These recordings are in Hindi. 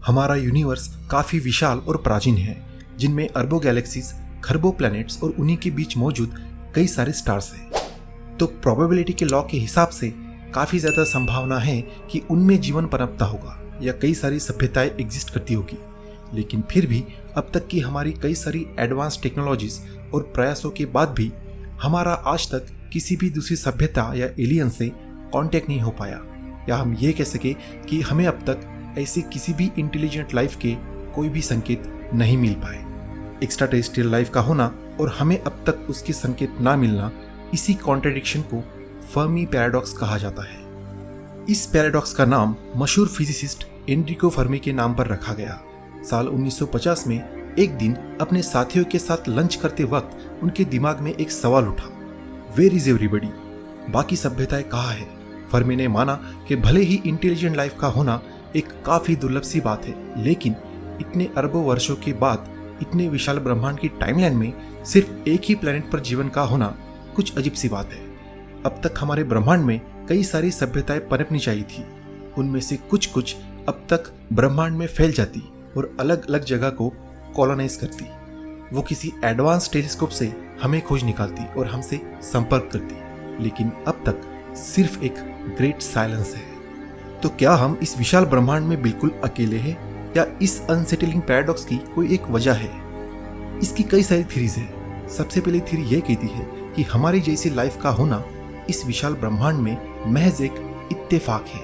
हमारा यूनिवर्स काफी विशाल और प्राचीन है, जिनमें अरबों गैलेक्सीज, खरबों प्लैनेट्स और उन्हीं के बीच मौजूद कई सारे स्टार्स हैं। तो प्रोबेबिलिटी के लॉ के हिसाब से काफी ज्यादा संभावना है कि उनमें जीवन पनपता होगा या कई सारी सभ्यताएं एग्जिस्ट करती होगी। लेकिन फिर भी अब तक की हमारी कई सारी एडवांस टेक्नोलॉजीज और प्रयासों के बाद भी हमारा आज तक किसी भी दूसरी सभ्यता या एलियन से कांटेक्ट नहीं हो पाया, या हम ये कह सके कि हमें अब तक ऐसी किसी भी इंटेलिजेंट लाइफ के कोई भी संकेत नहीं मिल पाए। एक्स्ट्रा टेरेस्ट्रियल लाइफ का होना और हमें अब तक उसके संकेत ना मिलना, इसी कॉन्ट्रडिक्शन को फर्मी पैराडॉक्स कहा जाता है। इस पैराडॉक्स का नाम मशहूर फिजिसिस्ट एनरिको फर्मी के नाम पर रखा गया। साल 1950 में एक दिन अपने साथियों के साथ लंच करते वक्त उनके दिमाग में एक सवाल उठा, वेयर इज एवरीबॉडी? बाकी सभ्यताएं कहाँ है? फर्मी ने माना कि भले ही इंटेलिजेंट लाइफ का होना एक काफी दुर्लभ सी बात है, लेकिन इतने अरबों वर्षों के बाद इतने विशाल ब्रह्मांड की टाइमलाइन में सिर्फ एक ही प्लेनेट पर जीवन का होना कुछ अजीब सी बात है। अब तक हमारे ब्रह्मांड में कई सारी सभ्यताएं पनपनी चाहिए थी। उनमें से कुछ अब तक ब्रह्मांड में फैल जाती और अलग अलग जगह को कॉलोनाइज करती। वो किसी एडवांस टेलीस्कोप से हमें खोज निकालती और हमसे संपर्क करती, लेकिन अब तक सिर्फ एक ग्रेट साइलेंस है। तो क्या हम इस विशाल ब्रह्मांड में बिल्कुल अकेले हैं, या इस अनसेटलिंग पैराडॉक्स की कोई एक वजह है? इसकी कई सारी थ्योरीज हैं। सबसे पहली थ्योरी यह कहती है कि हमारी जैसी लाइफ का होना इस विशाल ब्रह्मांड में महज एक इत्तेफाक है।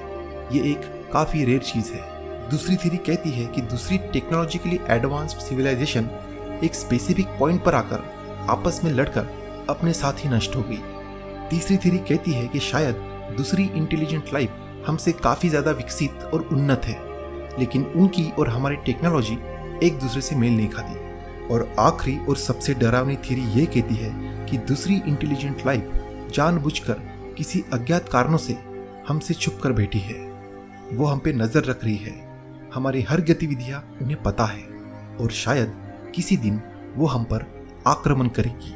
ये एक काफी रेयर चीज है। दूसरी थ्योरी कहती है कि दूसरी टेक्नोलॉजिकली एडवांस्ड सिविलाइजेशन एक स्पेसिफिक पॉइंट पर आकर आपस में लड़कर अपने साथ ही नष्ट हो गई। तीसरी थ्योरी कहती है कि शायद दूसरी इंटेलिजेंट लाइफ हमसे काफी ज्यादा विकसित और उन्नत है, लेकिन उनकी और हमारी टेक्नोलॉजी एक दूसरे से मेल नहीं खाती। और आखिरी और सबसे डरावनी थ्योरी ये कहती है कि दूसरी इंटेलिजेंट लाइफ जानबूझकर किसी अज्ञात कारणों से हमसे छुप कर बैठी है। वो हम पे नजर रख रही है, हमारी हर गतिविधियां उन्हें पता है, और शायद किसी दिन वो हम पर आक्रमण करेगी।